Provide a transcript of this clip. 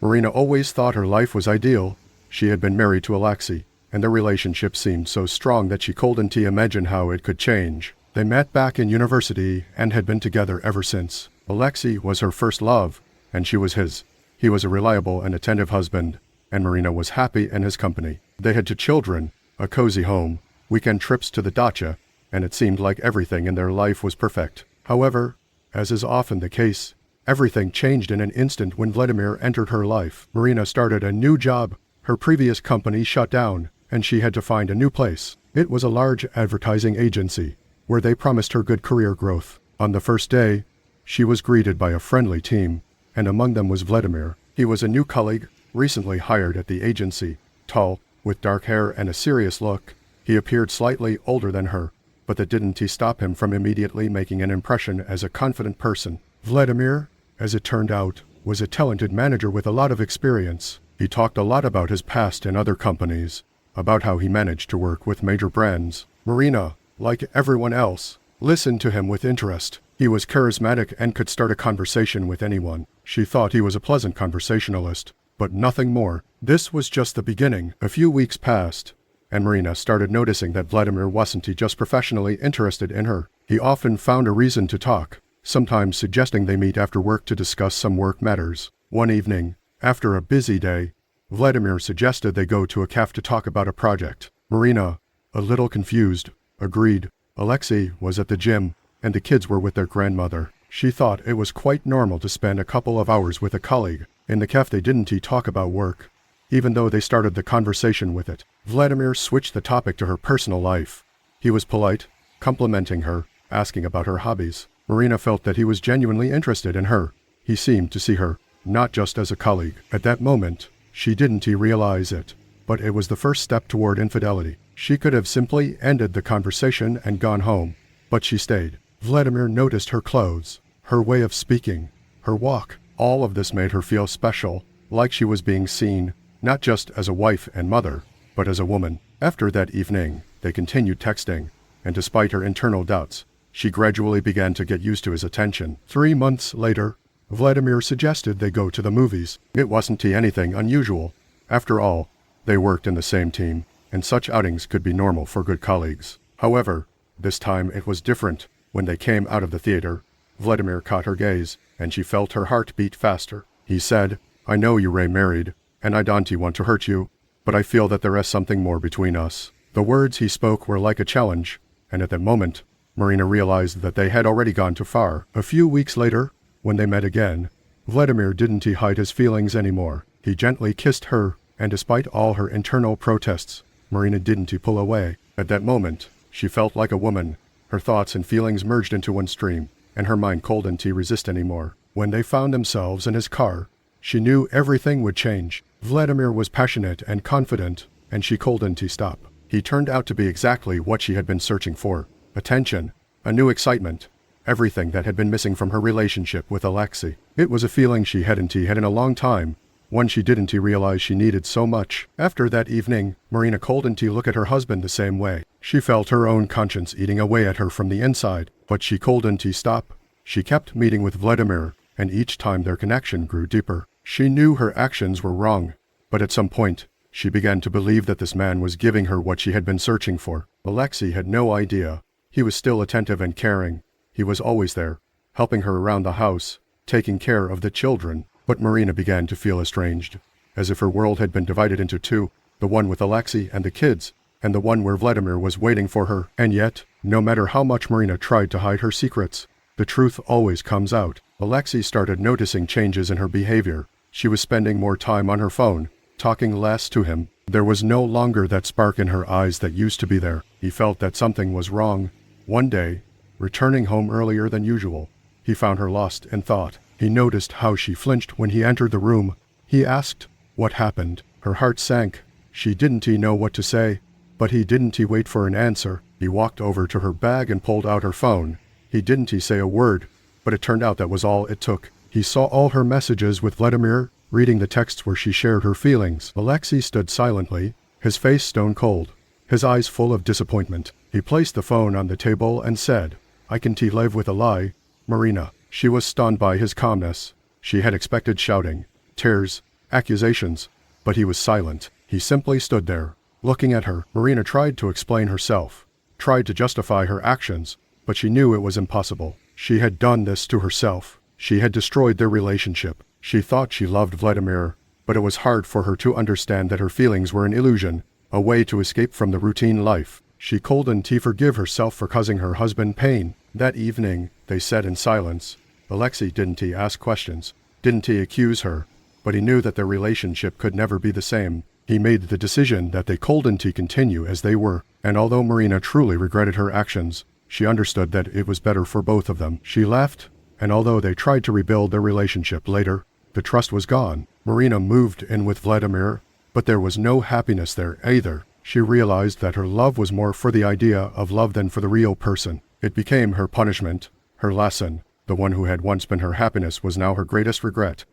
Marina always thought her life was ideal. She had been married to Alexey, and their relationship seemed so strong that she couldn't imagine how it could change. They met back in university and had been together ever since. Alexey was her first love, and she was his. He was a reliable and attentive husband, and Marina was happy in his company. They had 2 children, a cozy home, weekend trips to the dacha, and it seemed like everything in their life was perfect. However, as is often the case, everything changed in an instant when Vladimir entered her life. Marina started a new job. Her previous company shut down, and she had to find a new place. It was a large advertising agency, where they promised her good career growth. On the first day, she was greeted by a friendly team, and among them was Vladimir. He was a new colleague, recently hired at the agency, tall, with dark hair and a serious look. He appeared slightly older than her, but that didn't stop him from immediately making an impression as a confident person. Vladimir, as it turned out, was a talented manager with a lot of experience. He talked a lot about his past in other companies, about how he managed to work with major brands. Marina, like everyone else, listened to him with interest. He was charismatic and could start a conversation with anyone. She thought he was a pleasant conversationalist, but nothing more. This was just the beginning. A few weeks passed, and Marina started noticing that Vladimir wasn't just professionally interested in her. He often found a reason to talk, sometimes suggesting they meet after work to discuss some work matters. One evening, after a busy day, Vladimir suggested they go to a cafe to talk about a project. Marina, a little confused, agreed. Alexey was at the gym, and the kids were with their grandmother. She thought it was quite normal to spend a couple of hours with a colleague. In the cafe they didn't talk about work, even though they started the conversation with it. Vladimir switched the topic to her personal life. He was polite, complimenting her, asking about her hobbies. Marina felt that he was genuinely interested in her. He seemed to see her, not just as a colleague. At that moment, she didn't realize it, but it was the first step toward infidelity. She could have simply ended the conversation and gone home, but she stayed. Vladimir noticed her clothes, her way of speaking, her walk. All of this made her feel special, like she was being seen, not just as a wife and mother, but as a woman. After that evening, they continued texting, and despite her internal doubts, she gradually began to get used to his attention. 3 months later, Vladimir suggested they go to the movies. It wasn't anything unusual. After all, they worked in the same team, and such outings could be normal for good colleagues. However, this time it was different. When they came out of the theater, Vladimir caught her gaze, and she felt her heart beat faster. He said, "I know you're married, and I don't want to hurt you, but I feel that there is something more between us." The words he spoke were like a challenge, and at that moment, Marina realized that they had already gone too far. A few weeks later, when they met again, Vladimir didn't hide his feelings anymore. He gently kissed her, and despite all her internal protests, Marina didn't pull away. At that moment, she felt like a woman. Her thoughts and feelings merged into one stream, and her mind couldn't resist anymore. When they found themselves in his car, she knew everything would change. Vladimir was passionate and confident, and she couldn't stop. He turned out to be exactly what she had been searching for. Attention, a new excitement, everything that had been missing from her relationship with Alexey. It was a feeling she hadn't had in a long time, one she didn't realize she needed so much. After that evening, Marina couldn't look at her husband the same way. She felt her own conscience eating away at her from the inside, but she couldn't stop. She kept meeting with Vladimir, and each time their connection grew deeper. She knew her actions were wrong, but at some point, she began to believe that this man was giving her what she had been searching for. Alexey had no idea. He was still attentive and caring. He was always there, helping her around the house, taking care of the children. But Marina began to feel estranged, as if her world had been divided into two, the one with Alexey and the kids, and the one where Vladimir was waiting for her. And yet, no matter how much Marina tried to hide her secrets, the truth always comes out. Alexey started noticing changes in her behavior. She was spending more time on her phone, talking less to him. There was no longer that spark in her eyes that used to be there. He felt that something was wrong. One day, returning home earlier than usual, he found her lost in thought. He noticed how she flinched when he entered the room. He asked, "What happened?" Her heart sank. She didn't know what to say, but he didn't wait for an answer. He walked over to her bag and pulled out her phone. He didn't say a word, but it turned out that was all it took. He saw all her messages with Vladimir, reading the texts where she shared her feelings. Alexey stood silently, his face stone cold, his eyes full of disappointment. He placed the phone on the table and said, "I can't live with a lie, Marina." She was stunned by his calmness. She had expected shouting, tears, accusations, but he was silent. He simply stood there, looking at her. Marina tried to explain herself, tried to justify her actions, but she knew it was impossible. She had done this to herself. She had destroyed their relationship. She thought she loved Vladimir, but it was hard for her to understand that her feelings were an illusion, a way to escape from the routine life. She couldn't forgive herself for causing her husband pain. That evening, they sat in silence. Alexey didn't ask questions, didn't accuse her, but he knew that their relationship could never be the same. He made the decision that they couldn't continue as they were, and although Marina truly regretted her actions, she understood that it was better for both of them. She left, and although they tried to rebuild their relationship later, the trust was gone. Marina moved in with Vladimir, but there was no happiness there either. She realized that her love was more for the idea of love than for the real person. It became her punishment, her lesson. The one who had once been her happiness was now her greatest regret.